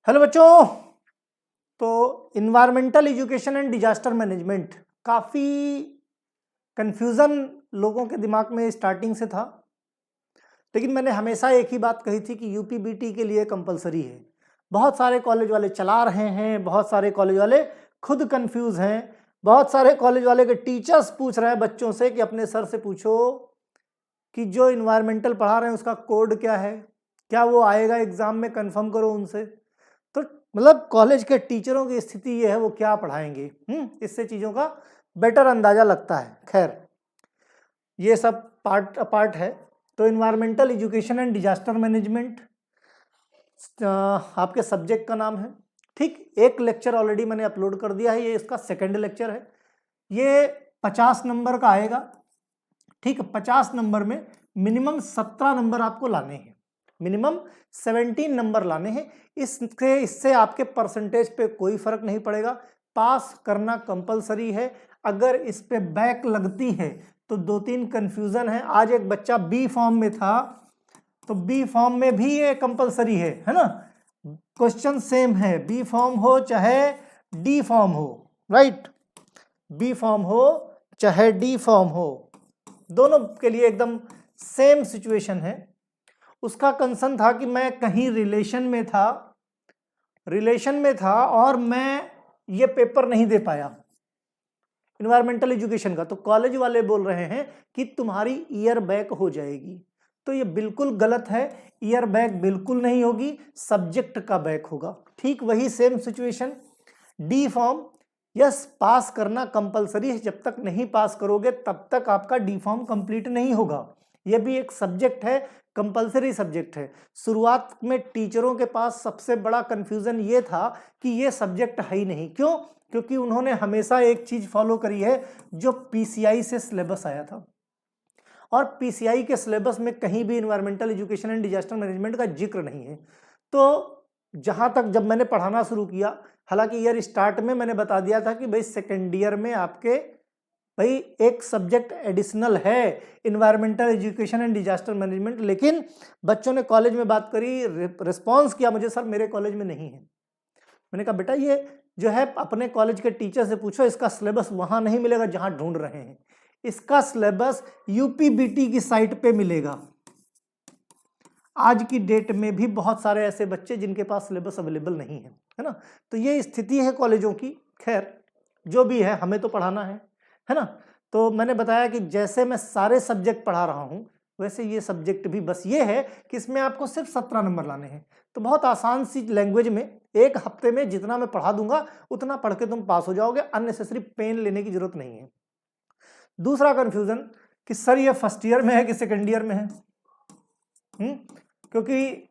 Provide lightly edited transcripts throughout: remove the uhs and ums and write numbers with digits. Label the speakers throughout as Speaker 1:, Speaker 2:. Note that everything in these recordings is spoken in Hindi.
Speaker 1: हेलो बच्चों। तो environmental education and disaster management काफ़ी कंफ्यूजन लोगों के दिमाग में स्टार्टिंग से था, लेकिन मैंने हमेशा एक ही बात कही थी कि यूपीबीटी के लिए कंपलसरी है। बहुत सारे कॉलेज वाले चला रहे हैं, बहुत सारे कॉलेज वाले खुद कंफ्यूज हैं, बहुत सारे कॉलेज वाले के टीचर्स पूछ रहे हैं बच्चों से कि अपने सर से पूछो कि जो इन्वायरमेंटल पढ़ा रहे हैं उसका कोड क्या है, क्या वो आएगा एग्जाम में, कंफर्म करो उनसे। तो मतलब कॉलेज के टीचरों की स्थिति ये है, वो क्या पढ़ाएंगे। इससे चीज़ों का बेटर अंदाजा लगता है। खैर, ये सब पार्ट अपार्ट है। तो environmental education and disaster management आपके सब्जेक्ट का नाम है। ठीक, एक लेक्चर ऑलरेडी मैंने अपलोड कर दिया है, ये इसका सेकंड लेक्चर है। ये 50 नंबर का आएगा। ठीक, 50 नंबर में मिनिमम 17 नंबर आपको लाने हैं, मिनिमम 17 नंबर लाने हैं। इससे आपके परसेंटेज पे कोई फर्क नहीं पड़ेगा, पास करना कंपलसरी है। अगर इस पे बैक लगती है तो 2-3 कंफ्यूजन है। आज एक बच्चा बी फॉर्म में था, तो बी फॉर्म में भी ये कंपलसरी है ना। क्वेश्चन सेम है, बी फॉर्म हो चाहे डी फॉर्म हो, राइट। बी फॉर्म हो चाहे डी फॉर्म हो, दोनों के लिए एकदम सेम सिचुएशन है। उसका कंसर्न था कि मैं कहीं रिलेशन में था और मैं ये पेपर नहीं दे पाया इन्वायरमेंटल एजुकेशन का। तो कॉलेज वाले बोल रहे हैं कि तुम्हारी ईयर बैक हो जाएगी। तो ये बिल्कुल गलत है, ईयर बैक बिल्कुल नहीं होगी, सब्जेक्ट का बैक होगा। ठीक वही same situation D form. Yes, पास करना कंपलसरी है, जब तक नहीं पास करोगे तब तक आपका डी फॉर्म कंप्लीट नहीं होगा। यह भी एक सब्जेक्ट है, कंपलसरी सब्जेक्ट है। शुरुआत में टीचरों के पास सबसे बड़ा कंफ्यूजन ये था कि ये सब्जेक्ट है ही नहीं। क्यों? क्योंकि उन्होंने हमेशा एक चीज फॉलो करी है जो पीसीआई से सिलेबस आया था, और पीसीआई के सिलेबस में कहीं भी environmental education and disaster management का जिक्र नहीं है। तो जहां तक जब मैंने पढ़ाना शुरू किया, हालांकि ईयर स्टार्ट में मैंने बता दिया था कि भाई सेकेंड ईयर में आपके भाई एक सब्जेक्ट एडिशनल है environmental education and disaster management, लेकिन बच्चों ने कॉलेज में बात करी, रिस्पॉन्स किया मुझे, सर मेरे कॉलेज में नहीं है। मैंने कहा बेटा ये जो है अपने कॉलेज के टीचर से पूछो, इसका सिलेबस वहां नहीं मिलेगा जहां ढूंढ रहे हैं। इसका सिलेबस यूपीबीटी की साइट पे मिलेगा। आज की डेट में भी बहुत सारे ऐसे बच्चे जिनके पास सिलेबस अवेलेबल नहीं है ना। तो ये स्थिति है कॉलेजों की। खैर, जो भी है हमें तो पढ़ाना है ना। तो मैंने बताया कि जैसे मैं सारे सब्जेक्ट पढ़ा रहा हूं, वैसे ये सब्जेक्ट भी बस ये है कि इसमें आपको सिर्फ 17 नंबर लाने हैं। तो बहुत आसान सी लैंग्वेज में एक हफ्ते में जितना मैं पढ़ा दूंगा उतना पढ़ के तुम पास हो जाओगे, अननेसेसरी पेन लेने की जरूरत नहीं है। दूसरा कंफ्यूजन कि सर ये फर्स्ट ईयर में है कि सेकेंड ईयर में है। क्योंकि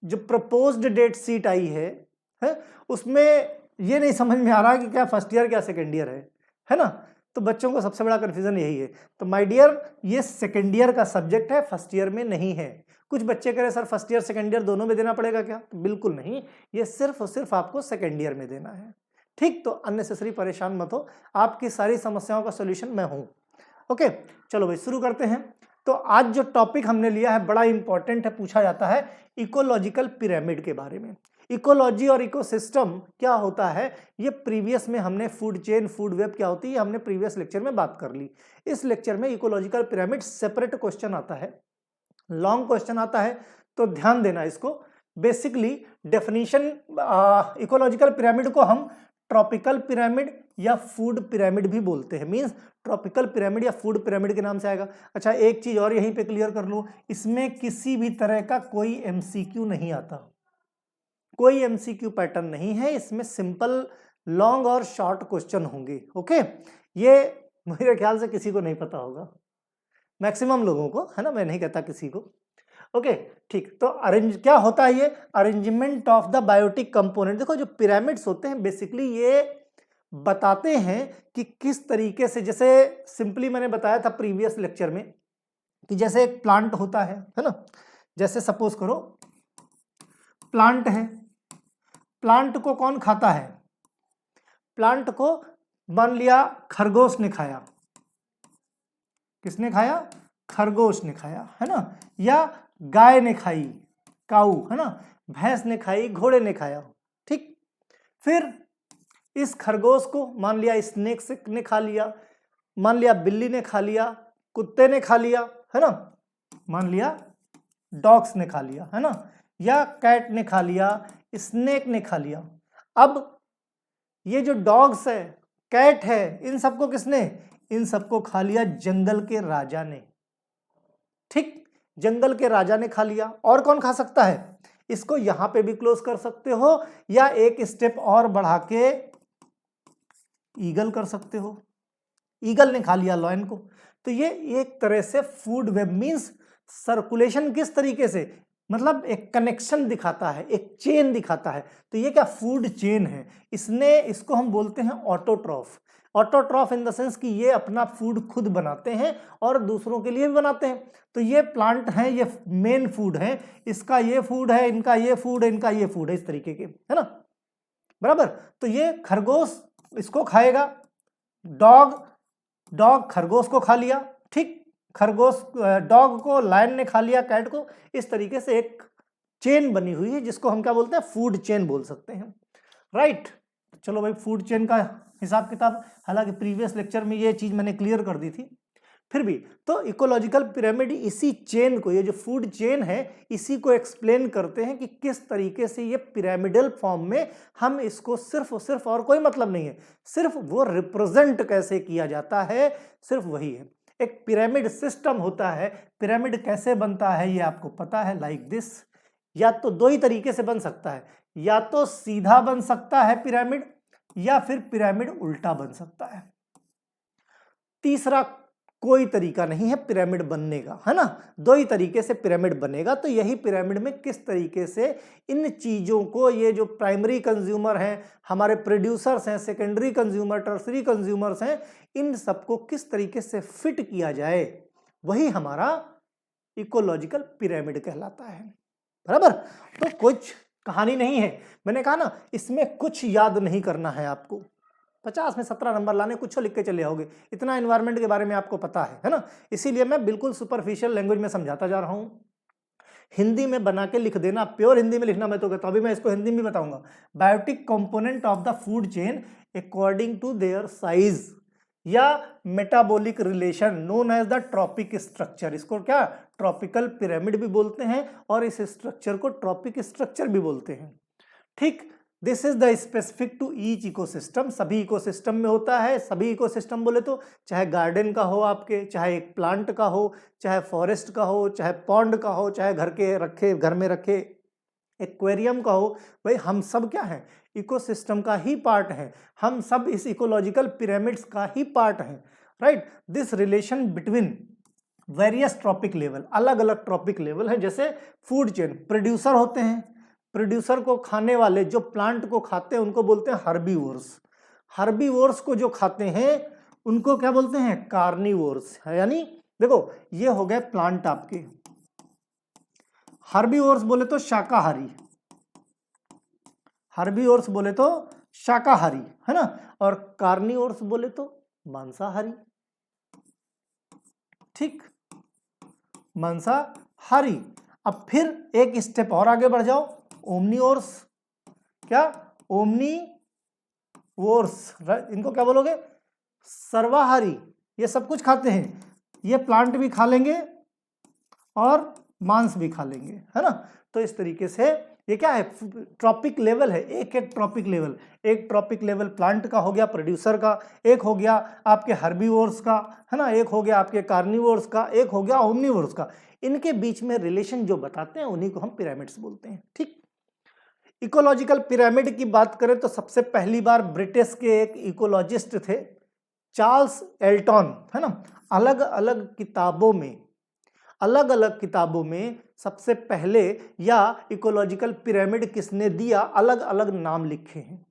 Speaker 1: जो प्रपोज्ड डेट शीट आई है उसमें ये नहीं समझ में आ रहा कि क्या फर्स्ट ईयर क्या सेकेंड ईयर है ना। तो बच्चों को सबसे बड़ा कंफ्यूजन यही है। तो माय डियर, ये सेकेंड ईयर का सब्जेक्ट है, फर्स्ट ईयर में नहीं है। कुछ बच्चे कह रहे sir first year second year दोनों में देना पड़ेगा क्या? तो बिल्कुल नहीं, ये सिर्फ और सिर्फ आपको सेकेंड ईयर में देना है। ठीक, तो अननेसेसरी परेशान मत हो, आपकी सारी समस्याओं का सोल्यूशन मैं हूं। ओके, चलो भाई शुरू करते हैं। तो आज जो टॉपिक हमने लिया है बड़ा इंपॉर्टेंट है, पूछा जाता है इकोलॉजिकल पिरामिड के बारे में। इकोलॉजी और इकोसिस्टम क्या होता है, ये प्रीवियस में हमने फूड चेन, फूड वेब क्या होती है, हमने प्रीवियस लेक्चर में बात कर ली। इस लेक्चर में इकोलॉजिकल पिरामिड सेपरेट क्वेश्चन आता है, लॉन्ग क्वेश्चन आता है, तो ध्यान देना इसको। बेसिकली डेफिनेशन, इकोलॉजिकल पिरामिड को हम ट्रॉपिकल पिरामिड या फूड पिरामिड भी बोलते हैं। मींस ट्रॉपिकल पिरामिड या फूड पिरामिड के नाम से आएगा। अच्छा, एक चीज और यहीं पे क्लियर कर लूं, इसमें किसी भी तरह का कोई एमसीक्यू नहीं आता, कोई एमसीक्यू पैटर्न नहीं है। इसमें सिंपल लॉन्ग और शॉर्ट क्वेश्चन होंगे। ओके, ये मेरे ख्याल से किसी को नहीं पता होगा, मैक्सिमम लोगों को, है ना, मैं नहीं कहता किसी को। ओके, ठीक। तो अरेंज क्या होता है, ये arrangement of the biotic component. देखो जो पिरामिड्स होते हैं बेसिकली ये बताते हैं कि किस तरीके से, जैसे सिंपली मैंने बताया था प्रीवियस लेक्चर में कि जैसे एक प्लांट होता है ना। जैसे सपोज करो प्लांट है, प्लांट को कौन खाता है? प्लांट को मान लिया खरगोश ने खाया। किसने खाया? खरगोश ने खाया, है ना। या गाय ने खाई, काऊ, है ना। भैंस ने खाई, घोड़े ने खाया। ठीक, फिर इस खरगोश को मान लिया स्नेक ने खा लिया, मान लिया बिल्ली ने खा लिया, कुत्ते ने खा लिया, है ना, मान लिया डॉग्स ने खा लिया, है ना, या कैट ने खा लिया, स्नेक ने खा लिया। अब ये जो डॉग्स है, कैट है, इन सबको किसने, इन सबको खा लिया जंगल के राजा ने। ठीक, जंगल के राजा ने खा लिया। और कौन खा सकता है, इसको यहां पे भी क्लोज कर सकते हो, या एक स्टेप और बढ़ा के ईगल कर सकते हो। ईगल ने खा लिया लॉयन को। तो ये एक तरह से फूड वेब मींस सर्कुलेशन किस तरीके से, मतलब एक कनेक्शन दिखाता है, एक चेन दिखाता है। तो ये क्या फूड चेन है, इसको हम बोलते हैं autotroph. Autotroph in the sense कि ये अपना फूड खुद बनाते हैं और दूसरों के लिए भी बनाते हैं। तो ये प्लांट हैं, ये मेन फूड है, इसका ये फूड है, इनका ये फूड है, इनका ये फूड है, इस तरीके के, है ना, बराबर। तो ये खरगोश इसको खाएगा, डॉग खरगोश को खा लिया, ठीक, खरगोश डॉग को लायन ने खा लिया, कैट को। इस तरीके से एक चेन बनी हुई है जिसको हम क्या बोलते हैं, फूड चेन बोल सकते हैं, राइट। चलो भाई, फूड चेन का हिसाब किताब, हालांकि प्रीवियस लेक्चर में ये चीज मैंने क्लियर कर दी थी, फिर भी तो इकोलॉजिकल पिरामिड इसी चेन को, ये जो फूड चेन है, इसी को एक्सप्लेन करते हैं कि किस तरीके से ये पिरामिडल फॉर्म में हम इसको सिर्फ और कोई मतलब नहीं है, सिर्फ वो रिप्रेजेंट कैसे किया जाता है, सिर्फ वही है। एक पिरामिड सिस्टम होता है, पिरामिड कैसे बनता है ये आपको पता है, लाइक दिस। या तो दो ही तरीके से बन सकता है, या तो सीधा बन सकता है पिरामिड, या फिर पिरामिड उल्टा बन सकता है। तीसरा कोई तरीका नहीं है पिरामिड बनने का, है ना, दो ही तरीके से पिरामिड बनेगा। तो यही पिरामिड में किस तरीके से इन चीजों को, ये जो प्राइमरी कंज्यूमर हैं, हमारे प्रोड्यूसर्स हैं, सेकेंडरी कंज्यूमर, टर्सरी कंज्यूमर्स हैं, इन सबको किस तरीके से फिट किया जाए, वही हमारा इकोलॉजिकल पिरामिड कहलाता है, बराबर। तो कुछ कहानी नहीं है, मैंने कहा ना, इसमें कुछ याद नहीं करना है आपको, 50 में 17 नंबर लाने, कुछ लिख के चले आओगे, इतना एनवायरनमेंट के बारे में आपको पता है ना। इसीलिए मैं बिल्कुल सुपरफिशियल लैंग्वेज में समझाता जा रहा हूं। हिंदी में बना के लिख देना, प्योर हिंदी में लिखना मैं तो कहता हूं, अभी मैं इसको हिंदी में बताऊंगा। Biotic component of the food chain according to their size या metabolic relation known as the trophic structure. इसको क्या ट्रॉपिकल पिरामिड भी बोलते हैं और इस स्ट्रक्चर को ट्रॉपिक स्ट्रक्चर भी बोलते हैं, ठीक। This is the specific to each ecosystem, सभी इकोसिस्टम में होता है। सभी इकोसिस्टम बोले तो चाहे गार्डन का हो आपके, चाहे एक प्लांट का हो, चाहे फॉरेस्ट का हो, चाहे पॉन्ड का हो, चाहे घर में रखे एक्वेरियम का हो, भाई हम सब क्या हैं, इकोसिस्टम का ही पार्ट हैं, हम सब इस इकोलॉजिकल पिरामिड्स का ही पार्ट हैं, right. This relation between various trophic level, अलग अलग ट्रॉपिक लेवल है, जैसे फूड चेन, प्रोड्यूसर होते हैं, प्रोड्यूसर को खाने वाले, जो प्लांट को खाते हैं उनको बोलते हैं हर्बीवोर्स। हर्बीवोर्स को जो खाते हैं उनको क्या बोलते हैं, कार्निवोर्स। यानी देखो, ये हो गए प्लांट आपके, हर्बीवोर्स बोले तो शाकाहारी, हर्बीवोर्स बोले तो शाकाहारी, है ना, और कार्निवोर्स बोले तो मांसाहारी, ठीक, मांसाहारी। अब फिर एक स्टेप और आगे बढ़ जाओ, ओमनीवोर्स, क्या ओमनीवोर्स, इनको क्या बोलोगे, सर्वाहारी। ये सब कुछ खाते हैं, ये प्लांट भी खा लेंगे और मांस भी खा लेंगे, है ना। तो इस तरीके से ये क्या है, ट्रॉपिक लेवल है, एक एक ट्रॉपिक लेवल, एक ट्रॉपिक लेवल प्लांट का हो गया, प्रोड्यूसर का, एक हो गया आपके हर्बीवोर्स का, है ना, एक हो गया आपके कार्निवोर्स का, एक हो गया ओमनीवोर्स का। इनके बीच में रिलेशन जो बताते हैं उन्हीं को हम पिरामिड्स बोलते हैं, ठीक। इकोलॉजिकल पिरामिड की बात करें तो सबसे पहली बार ब्रिटिश के एक इकोलॉजिस्ट थे, चार्ल्स एल्टन, है ना। अलग अलग किताबों में सबसे पहले या इकोलॉजिकल पिरामिड किसने दिया, अलग अलग नाम लिखे हैं,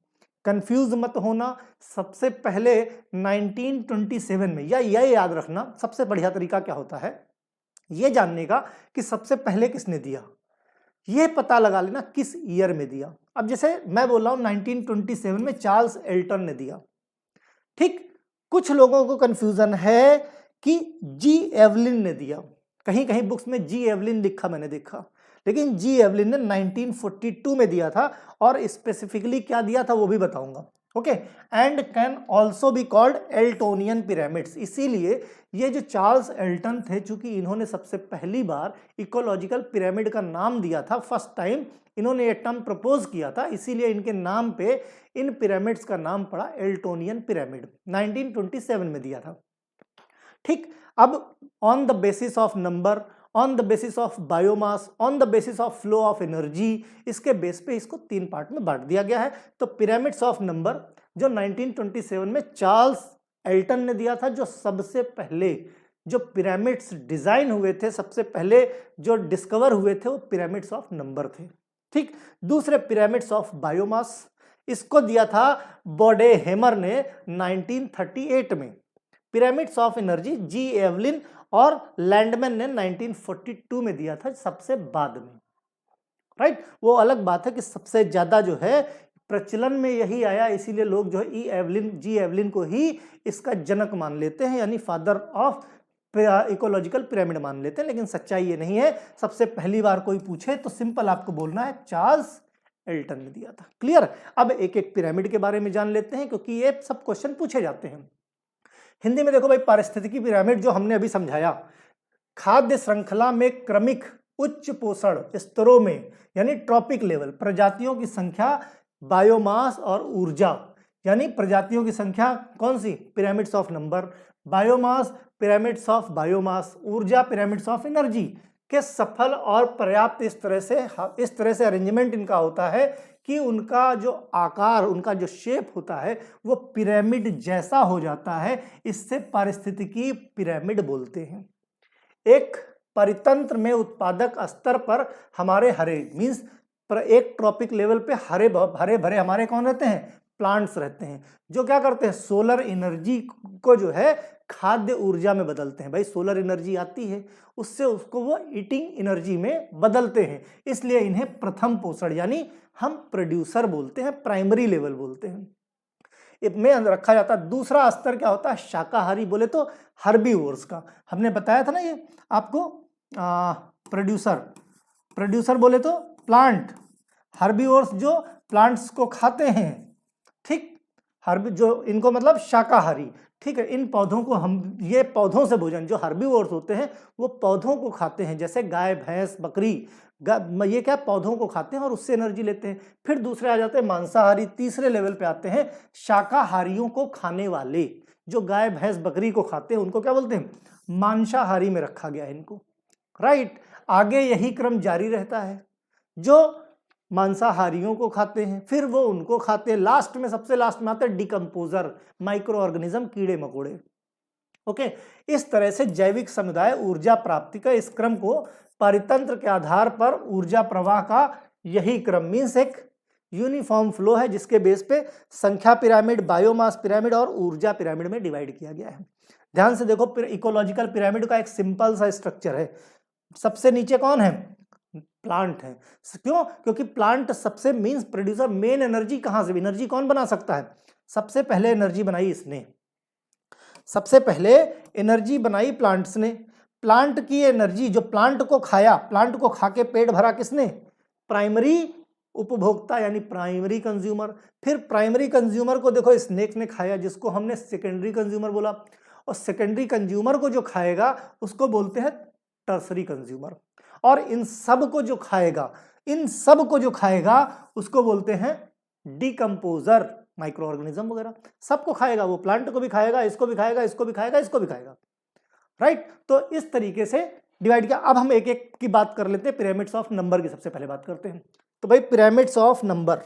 Speaker 1: कंफ्यूज मत होना। सबसे पहले 1927 में, या यह याद रखना, सबसे बढ़िया तरीका क्या होता है यह जानने का कि सबसे पहले किसने दिया, यह पता लगा लेना किस ईयर में दिया। अब जैसे मैं बोल रहा हूं 1927 में चार्ल्स एल्टन ने दिया, ठीक। कुछ लोगों को कंफ्यूजन है कि जी एवलिन ने दिया, कहीं कहीं बुक्स में जी एवलिन लिखा मैंने देखा, लेकिन जी एवलिन ने 1942 में दिया था, और स्पेसिफिकली क्या दिया था वो भी बताऊंगा। Okay, and can also be called Eltonian pyramids. इसीलिए ये जो चार्ल्स एल्टन थे, चूंकि इन्होंने सबसे पहली बार इकोलॉजिकल पिरामिड का नाम दिया था, फर्स्ट टाइम इन्होंने ये टर्म प्रपोज किया था, इसीलिए इनके नाम पे इन पिरामिड्स का नाम पड़ा एल्टोनियन पिरामिड, 1927 में दिया था। ठीक, अब on the basis of number, on the basis of biomass, on the basis of flow of energy, इसके बेस पे इसको 3 पार्ट में बांट दिया गया है। तो पिरामिड्स ऑफ नंबर जो 1927 में चार्ल्स एल्टन ने दिया था, जो सबसे पहले जो पिरामिड्स डिजाइन हुए थे, सबसे पहले जो डिस्कवर हुए थे, वो पिरामिड्स ऑफ नंबर थे। ठीक, दूसरे पिरामिड्स ऑफ बायोमास, इसको दिया था बोडेहेमर ने 1938 में। Pyramids of energy G Evelyn और लैंडमैन ने 1942 में दिया था, सबसे बाद में। राइट, वो अलग बात है कि सबसे ज्यादा जो है प्रचलन में यही आया, इसीलिए लोग जो है जी एवलिन को ही इसका जनक मान लेते हैं, यानी फादर ऑफ इकोलॉजिकल पिरामिड मान लेते हैं। लेकिन सच्चाई ये नहीं है। सबसे पहली बार कोई पूछे तो सिंपल आपको बोलना है चार्ल्स एल्टन ने दिया था। क्लियर? अब एक एक पिरामिड के बारे में जान लेते हैं, क्योंकि ये सब क्वेश्चन पूछे जाते हैं। हिंदी में देखो भाई, पारिस्थितिकी पिरामिड जो हमने अभी समझाया, खाद्य श्रृंखला में क्रमिक उच्च पोषण स्तरों में, यानी ट्रॉपिक लेवल, प्रजातियों की संख्या, बायोमास और ऊर्जा, यानी प्रजातियों की संख्या कौन सी? Pyramids of number, biomass pyramids of biomass, ऊर्जा पिरामिड्स ऑफ एनर्जी के सफल और पर्याप्त इस तरह से अरेंजमेंट इनका होता है कि उनका जो आकार, उनका जो शेप होता है वो पिरामिड जैसा हो जाता है। इससे पारिस्थितिकी पिरामिड बोलते हैं। एक परितंत्र में उत्पादक स्तर पर हमारे मींस एक ट्रॉपिक लेवल पे हरे भरे हमारे कौन रहते हैं? प्लांट्स रहते हैं, जो क्या करते हैं? सोलर एनर्जी को जो है खाद्य ऊर्जा में बदलते हैं। भाई सोलर एनर्जी आती है, उससे उसको वो ईटिंग एनर्जी में बदलते हैं, इसलिए इन्हें प्रथम पोषण यानी हम प्रोड्यूसर बोलते हैं, प्राइमरी लेवल बोलते हैं, इसमें रखा जाता है। दूसरा स्तर क्या होता है? शाकाहारी बोले तो हर्बीवोर्स का। हमने बताया था ना ये आपको, प्रोड्यूसर बोले तो प्लांट, हर्बीवोर्स जो प्लांट्स को खाते हैं। ठीक, जो इनको मतलब शाकाहारी। ठीक है, इन पौधों को हम, ये पौधों से भोजन, जो हर्बीवोर्स होते हैं वो पौधों को खाते हैं, जैसे गाय, भैंस, बकरी, ये क्या पौधों को खाते हैं और उससे एनर्जी लेते हैं। फिर दूसरे आ जाते हैं मांसाहारी, तीसरे लेवल पे आते हैं शाकाहारियों को खाने वाले, जो गाय, भैंस, बकरी को खाते हैं उनको क्या बोलते हैं? मांसाहारी में रखा गया है इनको। राइट, आगे यही क्रम जारी रहता है, जो मांसाहारियों को खाते हैं, फिर वो उनको खाते हैं, लास्ट में, सबसे लास्ट में आते हैं डिकम्पोजर, माइक्रो ऑर्गेनिज्म, कीड़े मकोड़े। ओके, इस तरह से जैविक समुदाय ऊर्जा प्राप्ति का इस क्रम को परितंत्र के आधार पर ऊर्जा प्रवाह का यही क्रम मीन्स एक यूनिफॉर्म फ्लो है, जिसके बेस पे संख्या पिरामिड, बायोमास पिरामिड और ऊर्जा पिरामिड में डिवाइड किया गया है। ध्यान से देखो, इकोलॉजिकल पिरामिड का एक सिंपल सा स्ट्रक्चर है। सबसे नीचे कौन है? प्लांट है। क्यों? क्योंकि प्लांट सबसे मींस प्रोड्यूसर, मेन एनर्जी कहां से? एनर्जी कौन बना सकता है? सबसे पहले एनर्जी बनाई इसने, सबसे पहले एनर्जी बनाई प्लांट्स ने। प्लांट की एनर्जी, जो प्लांट को खाया, प्लांट को खा के पेट भरा किसने? प्राइमरी उपभोक्ता यानी प्राइमरी कंज्यूमर। फिर प्राइमरी कंज्यूमर को देखो स्नेक ने खाया, जिसको हमने सेकेंडरी कंज्यूमर बोला, और सेकेंडरी कंज्यूमर को जो खाएगा उसको बोलते हैं टर्सरी कंज्यूमर। और इन सब को जो खाएगा उसको बोलते हैं डिकम्पोजर, माइक्रो ऑर्गेनिज्म वगैरह सबको खाएगा। वो प्लांट को भी खाएगा, इसको भी खाएगा, इसको भी खाएगा, इसको भी खाएगा। राइट, तो इस तरीके से डिवाइड किया। अब हम एक एक की बात कर लेते हैं। पिरामिड्स ऑफ नंबर की सबसे पहले बात करते हैं। तो भाई पिरामिड्स ऑफ नंबर,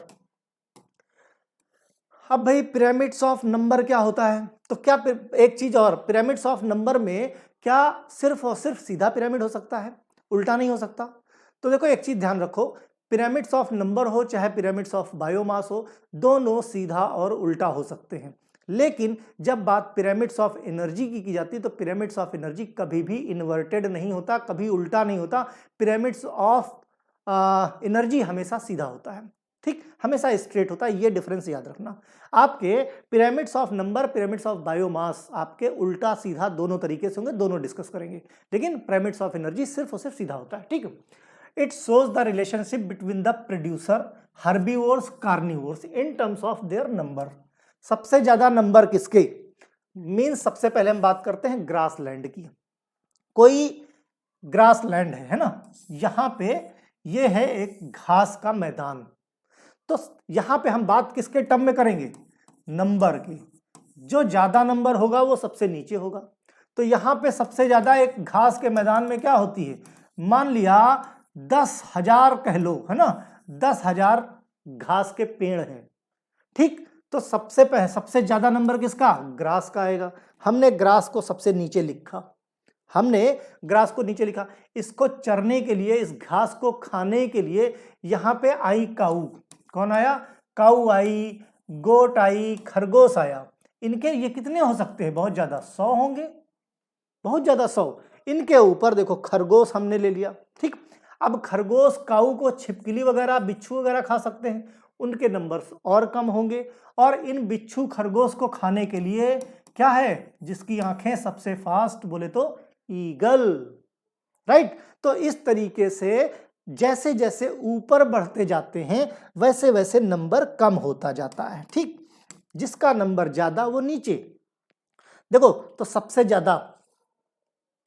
Speaker 1: अब भाई पिरामिड्स ऑफ नंबर क्या होता है? तो क्या एक चीज और, पिरामिड्स ऑफ नंबर में क्या सिर्फ और सिर्फ सीधा पिरामिड हो सकता है, उल्टा नहीं हो सकता? तो देखो एक चीज ध्यान रखो, पिरामिड्स ऑफ नंबर हो चाहे पिरामिड्स ऑफ बायोमास हो, दोनों सीधा और उल्टा हो सकते हैं। लेकिन जब बात पिरामिड्स ऑफ एनर्जी की जाती है तो पिरामिड्स ऑफ एनर्जी कभी भी इन्वर्टेड नहीं होता, कभी उल्टा नहीं होता। पिरामिड्स ऑफ एनर्जी हमेशा सीधा होता है। ठीक, हमेशा स्ट्रेट होता है। ये डिफरेंस याद रखना। आपके pyramids of number, pyramids of biomass आपके उल्टा सीधा दोनों तरीके से होंगे, दोनों डिस्कस करेंगे। लेकिन पिरामिड्स ऑफ एनर्जी सिर्फ और सिर्फ सीधा होता है। ठीक है, it shows the relationship between the producer, herbivores, carnivores in terms of their number. सबसे ज्यादा नंबर किसके, मीन्स सबसे पहले हम बात करते हैं ग्रास लैंड की। कोई ग्रास लैंड है ना, यहां पे ये है एक घास का मैदान, तो यहां पे हम बात किसके टर्म में करेंगे, नंबर की। जो ज्यादा नंबर होगा वो सबसे नीचे होगा। तो यहां पे सबसे ज्यादा एक घास के मैदान में क्या होती है, मान लिया 10,000 कह लो, है ना, 10,000 घास के पेड़ हैं, ठीक। तो सबसे ज्यादा नंबर किसका, ग्रास का आएगा। हमने ग्रास को सबसे नीचे लिखा, हमने ग्रास को नीचे लिखा। इसको चरने के लिए, इस घास को खाने के लिए यहां पे आई काऊ। कौन आया, काऊ आई, गोट आई, खरगोश आया। इनके ये कितने हो सकते हैं, बहुत ज्यादा 100 होंगे, बहुत ज्यादा 100। इनके ऊपर देखो खरगोश हमने ले लिया, ठीक। अब खरगोश काऊ को छिपकली वगैरह, बिच्छू वगैरह खा सकते हैं, उनके नंबर्स और कम होंगे। और इन बिच्छू खरगोश को खाने के लिए क्या है, जिसकी आंखें सबसे फास्ट बोले तो ईगल, राइट। तो इस तरीके से जैसे जैसे ऊपर बढ़ते जाते हैं वैसे वैसे नंबर कम होता जाता है, ठीक। जिसका नंबर ज्यादा वो नीचे। देखो तो सबसे ज्यादा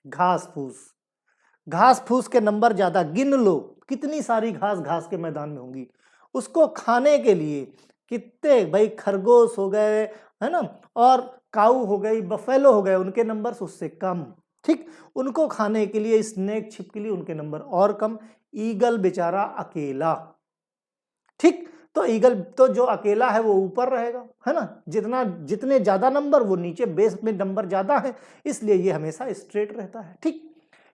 Speaker 1: घास फूस, घास फूस के नंबर ज्यादा, गिन लो कितनी सारी घास के मैदान में होंगी। उसको खाने के लिए कितने, भाई खरगोश हो गए, है ना, और काऊ हो गई, बफेलो हो गए, उनके नंबर उससे कम, ठीक। उनको खाने के लिए स्नेक, छिपकली, उनके नंबर और कम। ईगल बेचारा अकेला, ठीक। तो ईगल तो जो अकेला है वो ऊपर रहेगा, है ना, जितने ज्यादा नंबर वो नीचे, बेस में नंबर ज्यादा है, इसलिए ये हमेशा स्ट्रेट रहता है, ठीक।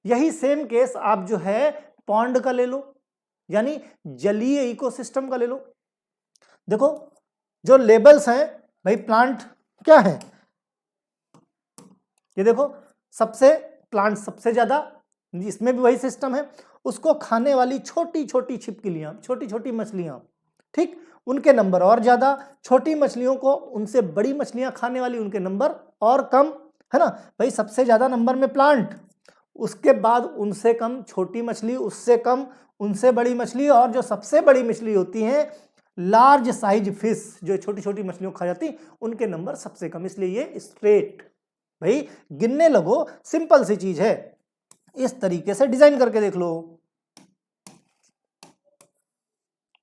Speaker 1: यही सेम केस आप जो है पॉन्ड का ले लो, यानी जलीय इकोसिस्टम का ले लो। देखो जो लेबल्स हैं भाई, प्लांट क्या है, ये देखो प्लांट सबसे ज्यादा, इसमें भी वही सिस्टम है। उसको खाने वाली छोटी छोटी छिपकलियां, छोटी छोटी मछलियां, ठीक, उनके नंबर और ज्यादा। छोटी मछलियों को उनसे बड़ी मछलियां खाने वाली, उनके नंबर और कम, है ना। भाई सबसे ज्यादा नंबर में प्लांट, उसके बाद उनसे कम छोटी मछली, उससे कम उनसे बड़ी मछली, और जो सबसे बड़ी मछली होती है लार्ज साइज फिश, जो छोटी छोटी मछलियों खा जाती, उनके नंबर सबसे कम। इसलिए ये स्ट्रेट, भाई गिनने लगो, सिंपल सी चीज है। इस तरीके से डिजाइन करके देख लो,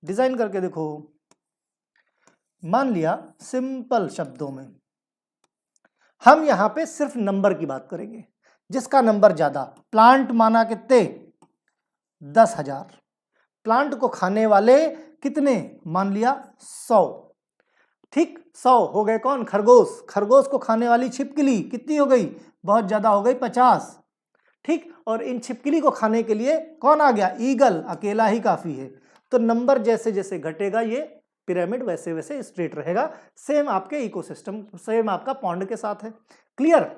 Speaker 1: डिजाइन करके देखो। मान लिया सिंपल शब्दों में हम यहां पे सिर्फ नंबर की बात करेंगे, जिसका नंबर ज्यादा। प्लांट माना कितने, 10,000। प्लांट को खाने वाले कितने, मान लिया 100, ठीक। 100 हो गए कौन, खरगोश। खरगोश को खाने वाली छिपकली कितनी हो गई, बहुत ज्यादा हो गई, 50, ठीक। और इन छिपकली को खाने के लिए कौन आ गया, ईगल, अकेला ही काफी है। तो नंबर जैसे जैसे घटेगा ये पिरामिड वैसे वैसे स्ट्रेट रहेगा। सेम आपके इकोसिस्टम, सेम आपका पॉन्ड के साथ है। क्लियर,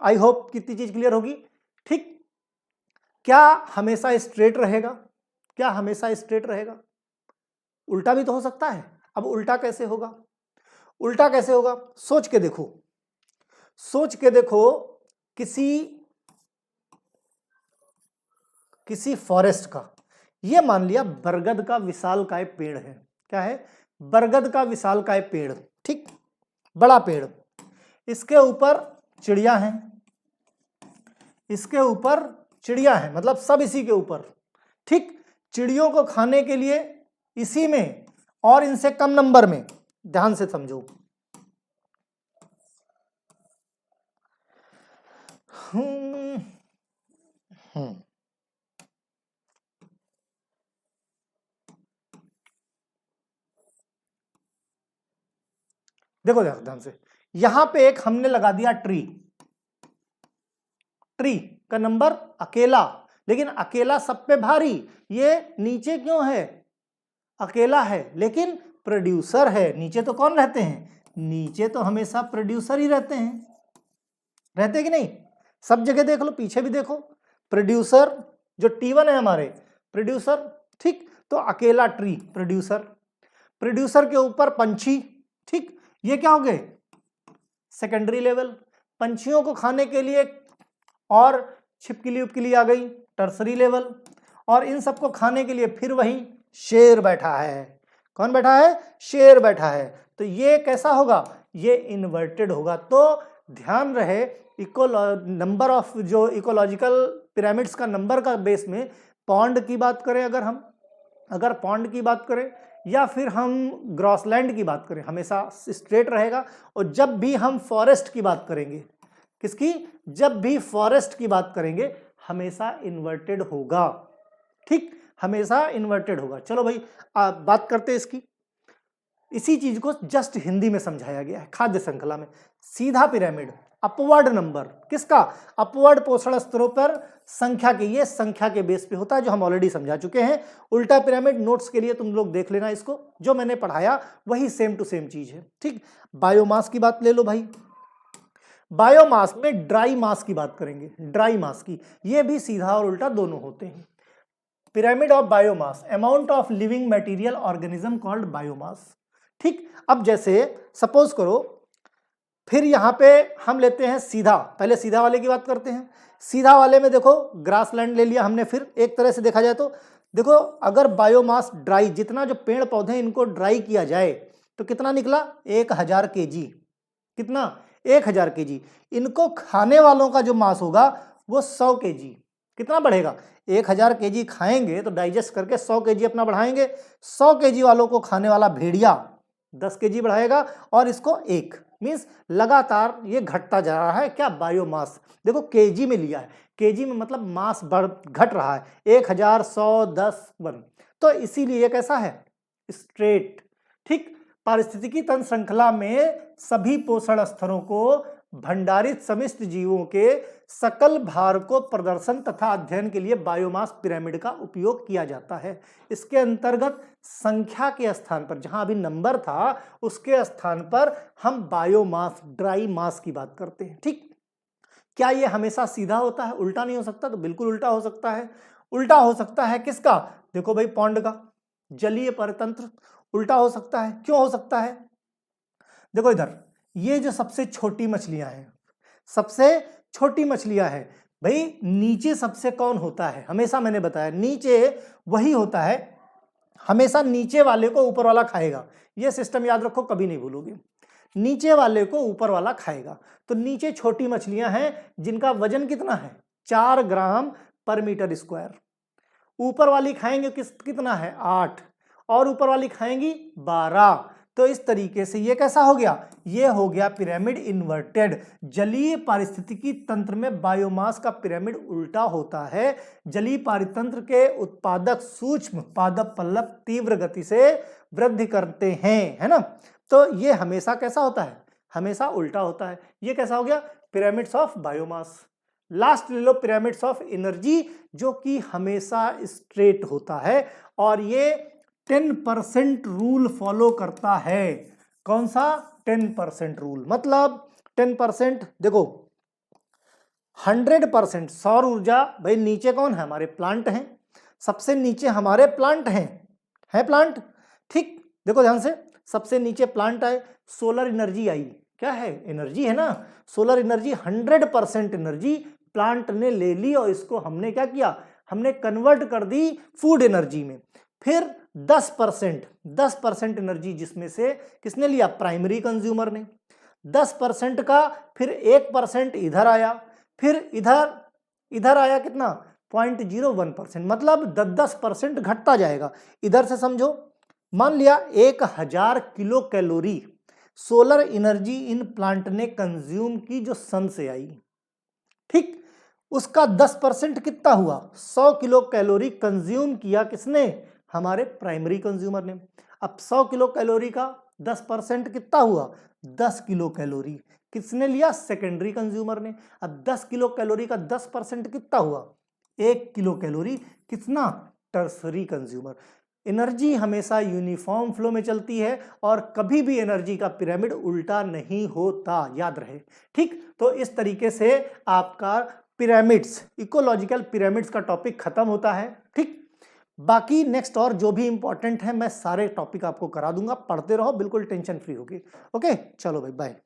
Speaker 1: आई होप कितनी चीज क्लियर होगी, ठीक। क्या हमेशा स्ट्रेट रहेगा, क्या हमेशा स्ट्रेट रहेगा, उल्टा भी तो हो सकता है। अब उल्टा कैसे होगा, उल्टा कैसे होगा, सोच के देखो, सोच के देखो। किसी फॉरेस्ट का, ये मान लिया बरगद का विशालकाय पेड़ है, क्या है, बरगद का विशालकाय पेड़, ठीक, बड़ा पेड़। इसके ऊपर चिड़िया हैं, इसके ऊपर चिड़िया है, मतलब सब इसी के ऊपर, ठीक। चिड़ियों को खाने के लिए इसी में और इनसे कम नंबर में, ध्यान से समझो। देखो ध्यान से, यहां पे एक हमने लगा दिया ट्री, ट्री का नंबर अकेला, लेकिन अकेला सब पे भारी। ये नीचे क्यों है, अकेला है, लेकिन प्रोड्यूसर है। नीचे तो कौन रहते हैं, नीचे तो हमेशा प्रोड्यूसर ही रहते हैं, रहते कि नहीं, सब जगह देख लो, पीछे भी देखो, प्रोड्यूसर जो T1 है हमारे, प्रोड्यूसर, ठीक। तो अकेला ट्री, प्रोड्यूसर, प्रोड्यूसर के ऊपर पंछी, ठीक, ये क्या हो गए, सेकेंडरी लेवल। पंछियों को खाने के लिए और छिपकली उपकली आ गई, टर्सरी लेवल। और इन सबको खाने के लिए फिर वही शेर बैठा है। कौन बैठा है? शेर बैठा है। तो ये कैसा होगा? ये इन्वर्टेड होगा। तो ध्यान रहे, नंबर ऑफ जो इकोलॉजिकल पिरामिड्स का नंबर का बेस में पॉन्ड की बात करें, अगर पॉन्ड की बात करें या फिर हम ग्रॉसलैंड की बात करें, हमेशा स्ट्रेट रहेगा। और जब भी हम फॉरेस्ट की बात करेंगे, किसकी? जब भी फॉरेस्ट की बात करेंगे हमेशा इन्वर्टेड होगा। ठीक, हमेशा इन्वर्टेड होगा। चलो भाई बात करते हैं इसकी। इसी चीज को जस्ट हिंदी में समझाया गया है खाद्य श्रृंखला में। सीधा पिरामिड, अपवर्ड नंबर, किसका? अपवर्ड पोषण स्तरों पर संख्या के, ये संख्या के बेस पे होता है, जो हम ऑलरेडी समझा चुके हैं। उल्टा पिरामिड नोट्स के लिए तुम लोग देख लेना इसको, जो मैंने पढ़ाया वही सेम टू सेम चीज है। ठीक, बायोमास की बात ले लो भाई। बायोमास में ड्राई मास की बात करेंगे, ड्राई मास की। ये भी सीधा और उल्टा दोनों होते हैं। Pyramid of biomass, amount of living material organism called biomass. ठीक, अब जैसे सपोज करो, फिर यहां पे हम लेते हैं सीधा, पहले सीधा वाले की बात करते हैं। सीधा वाले में देखो ग्रासलैंड ले लिया हमने। फिर एक तरह से देखा जाए तो देखो, अगर बायोमास ड्राई, जितना जो पेड़ पौधे इनको ड्राई किया जाए तो कितना निकला? 1000 kg। कितना? 1000 kg। इनको खाने वालों का जो मास होगा वो 100 kg। कितना बढ़ेगा? 1000 kg खाएंगे तो डाइजेस्ट करके 100 kg अपना बढ़ाएंगे। 100 kg वालों को खाने वाला भेड़िया 10 kg बढ़ाएगा, और इसको 1 मीन्स लगातार ये घटता जा रहा है। क्या? बायोमास। देखो केजी में लिया है, केजी में मतलब मास घट रहा है। 1000, 100, 10, 1। तो इसीलिए ये कैसा है? स्ट्रेट। ठीक, पारिस्थितिकी तंत्र श्रृंखला में सभी पोषण स्तरों को भंडारित समिष्ट जीवों के सकल भार को प्रदर्शन तथा अध्ययन के लिए बायोमास पिरामिड का उपयोग किया जाता है। इसके अंतर्गत संख्या के स्थान पर, जहां अभी नंबर था उसके स्थान पर हम बायोमास, ड्राई मास की बात करते हैं। ठीक, क्या ये हमेशा सीधा होता है? उल्टा नहीं हो सकता? तो बिल्कुल उल्टा हो सकता है। उल्टा हो सकता है किसका? देखो भाई, पॉन्ड का, जलीय परितंत्र उल्टा हो सकता है। क्यों हो सकता है? देखो इधर, ये जो सबसे छोटी मछलियां हैं, सबसे छोटी मछलियां हैं भाई, नीचे सबसे कौन होता है? हमेशा मैंने बताया नीचे वही होता है। हमेशा नीचे वाले को ऊपर वाला खाएगा। ये सिस्टम याद रखो, कभी नहीं भूलोगे। नीचे वाले को ऊपर वाला खाएगा। तो नीचे छोटी मछलियां हैं जिनका वजन कितना है? 4 ग्राम पर मीटर स्क्वायर। ऊपर वाली खाएंगे कितना है? 8। और ऊपर वाली खाएंगी 12। तो इस तरीके से ये कैसा हो गया? ये हो गया पिरामिड इन्वर्टेड। जलीय पारिस्थितिकी तंत्र में बायोमास का पिरामिड उल्टा होता है। जलीय पारितंत्र के उत्पादक सूक्ष्म पादप पल्लव तीव्र गति से वृद्धि करते हैं, है ना। तो ये हमेशा कैसा होता है? हमेशा उल्टा होता है। ये कैसा हो गया? Pyramids of biomass. लास्ट ले लो पिरामिड्स ऑफ एनर्जी, जो कि हमेशा स्ट्रेट होता है और ये 10% रूल फॉलो करता है। कौन सा? 10% रूल। मतलब 10%, देखो 100% सौर ऊर्जा, भाई नीचे कौन है? हमारे प्लांट हैं। सबसे नीचे हमारे प्लांट हैं, है प्लांट। ठीक, देखो ध्यान से, सबसे नीचे प्लांट आए, सोलर एनर्जी आई। क्या है? एनर्जी है ना। सोलर एनर्जी 100% एनर्जी प्लांट ने ले ली और इसको हमने क्या किया? हमने कन्वर्ट कर दी फूड एनर्जी में। फिर 10% एनर्जी जिसमें से किसने लिया? प्राइमरी कंज्यूमर ने। 10% का फिर 1% इधर आया, फिर इधर आया कितना? 0.01%। मतलब 10% घटता जाएगा। इधर से समझो, मान लिया 1000 kilo calorie solar energy in plant ने कंज्यूम की, जो सन से आई। ठीक, उसका 10% कितना हुआ? 100 किलो कैलोरी कंज्यूम किया किसने? हमारे प्राइमरी कंज्यूमर ने। अब 100 किलो कैलोरी का 10% कितना हुआ? 10 किलो कैलोरी। किसने लिया? सेकेंडरी कंज्यूमर ने। अब 10 किलो कैलोरी का 10% कितना हुआ? 1 किलो कैलोरी। कितना? Tertiary consumer. एनर्जी हमेशा यूनिफॉर्म फ्लो में चलती है और कभी भी एनर्जी का पिरामिड उल्टा नहीं होता, याद रहे। ठीक, तो इस तरीके से आपका पिरामिड्स, इकोलॉजिकल पिरामिड्स का टॉपिक खत्म होता है। ठीक, बाकी नेक्स्ट और जो भी इंपॉर्टेंट है मैं सारे टॉपिक आपको करा दूंगा, पढ़ते रहो, बिल्कुल टेंशन फ्री होगी। ओके, चलो भाई, बाय।